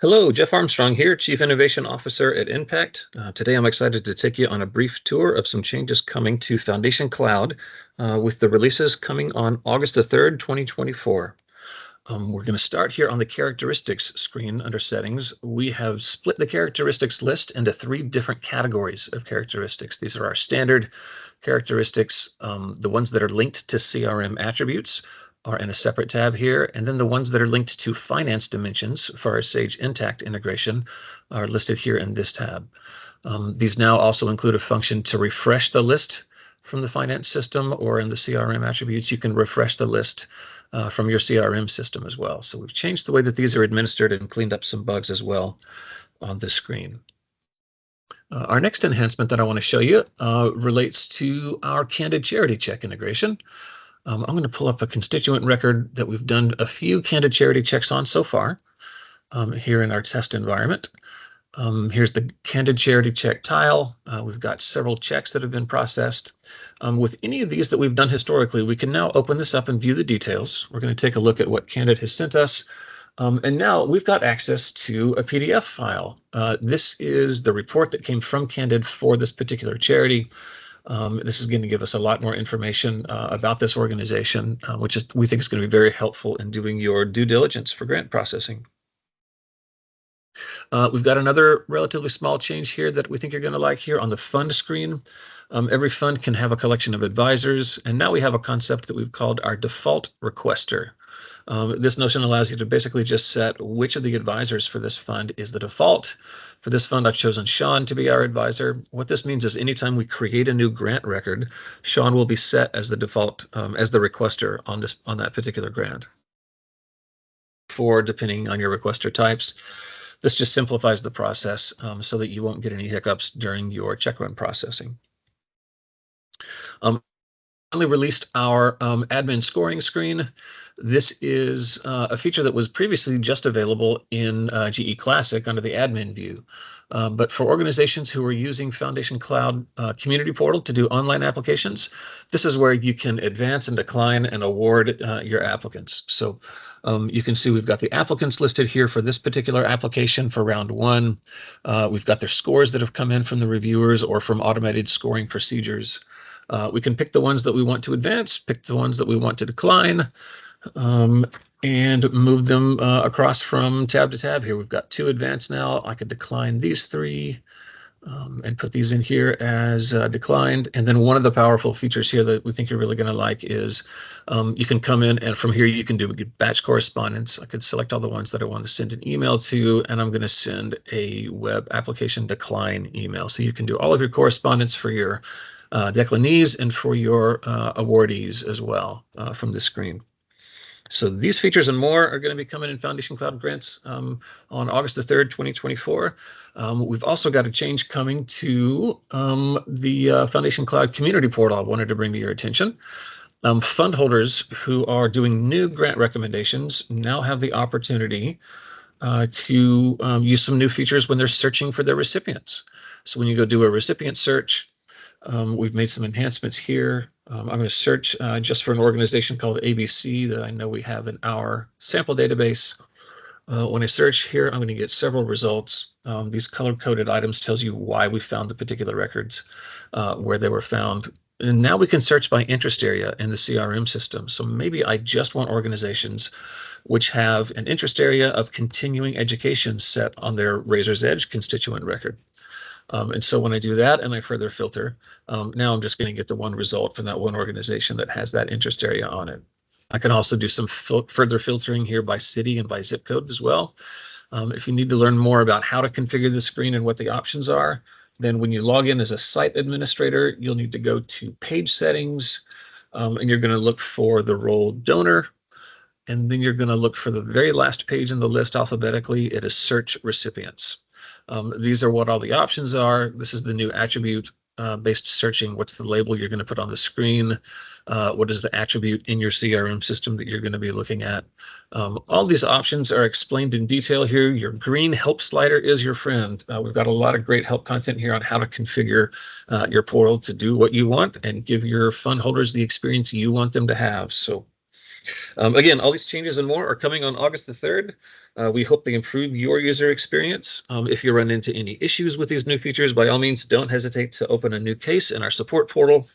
Hello, Jeff Armstrong here, Chief Innovation Officer at Impact. Today I'm excited to take you on a brief tour of some changes coming to Foundation Cloud with the releases coming on August the 3rd, 2024. We're going to start here on the characteristics screen under settings. We have split the characteristics list into three different categories of characteristics. These are our standard characteristics. The ones that are linked to CRM attributes are in a separate tab here. And then the ones that are linked to finance dimensions for our Sage Intacct integration are listed here in this tab. These now also include a function to refresh the list from the finance system, or in the CRM attributes, you can refresh the list from your CRM system as well. So we've changed the way that these are administered and cleaned up some bugs as well on this screen. Our next enhancement that I want to show you relates to our Candid Charity Check integration. I'm going to pull up a constituent record that we've done a few Candid Charity checks on so far here in our test environment. Here's the Candid Charity Check tile. We've got several checks that have been processed. With any of these that we've done historically, we can now open this up and view the details. We're going to take a look at what Candid has sent us. And now we've got access to a PDF file. This is the report that came from Candid for this particular charity. This is going to give us a lot more information about this organization, which we think is going to be very helpful in doing your due diligence for grant processing. We've got another relatively small change here that we think you're going to like here on the fund screen. Every fund can have a collection of advisors, and now we have a concept that we've called our default requester. This notion allows you to basically just set which of the advisors for this fund is the default. For this fund, I've chosen Sean to be our advisor. What this means is anytime we create a new grant record, Sean will be set as the default, as the requester on that particular grant. Depending on your requester types. This just simplifies the process so that you won't get any hiccups during your check run processing. Finally released our admin scoring screen. This is a feature that was previously just available in GE Classic under the admin view. But for organizations who are using Foundation Cloud Community Portal to do online applications, this is where you can advance and decline and award your applicants. So you can see we've got the applicants listed here for this particular application for round one. We've got their scores that have come in from the reviewers or from automated scoring procedures. We can pick the ones that we want to advance, pick the ones that we want to decline, and move them across from tab to tab here. We've got two advanced now. I could decline these three and put these in here as declined. And then one of the powerful features here that we think you're really going to like is you can come in and from here you can do batch correspondence. I could select all the ones that I want to send an email to, and I'm going to send a web application decline email. So you can do all of your correspondence for your declinees and for your awardees as well from this screen. So these features and more are going to be coming in Foundation Cloud Grants on August the 3rd, 2024. We've also got a change coming to the Foundation Cloud Community Portal I wanted to bring to your attention. Fund holders who are doing new grant recommendations now have the opportunity to use some new features when they're searching for their recipients. So when you go do a recipient search, we've made some enhancements here. I'm going to search just for an organization called ABC that I know we have in our sample database. When I search here, I'm going to get several results. These color-coded items tells you why we found the particular records, where they were found. And now we can search by interest area in the CRM system. So maybe I just want organizations which have an interest area of continuing education set on their Razor's Edge constituent record. And so when I do that and I further filter, now I'm just going to get the one result from that one organization that has that interest area on it. I can also do some further filtering here by city and by zip code as well. If you need to learn more about how to configure the screen and what the options are, then when you log in as a site administrator, you'll need to go to page settings, and you're going to look for the role donor. And then you're going to look for the very last page in the list alphabetically. It is search recipients. These are what all the options are. This is the new attribute based searching. What's the label you're going to put on the screen? What is the attribute in your CRM system that you're going to be looking at? All these options are explained in detail here. Your green help slider is your friend. We've got a lot of great help content here on how to configure your portal to do what you want and give your fund holders the experience you want them to have. So Again, all these changes and more are coming on August the 3rd. We hope they improve your user experience. If you run into any issues with these new features, by all means, don't hesitate to open a new case in our support portal.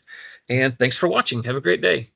And thanks for watching. Have a great day.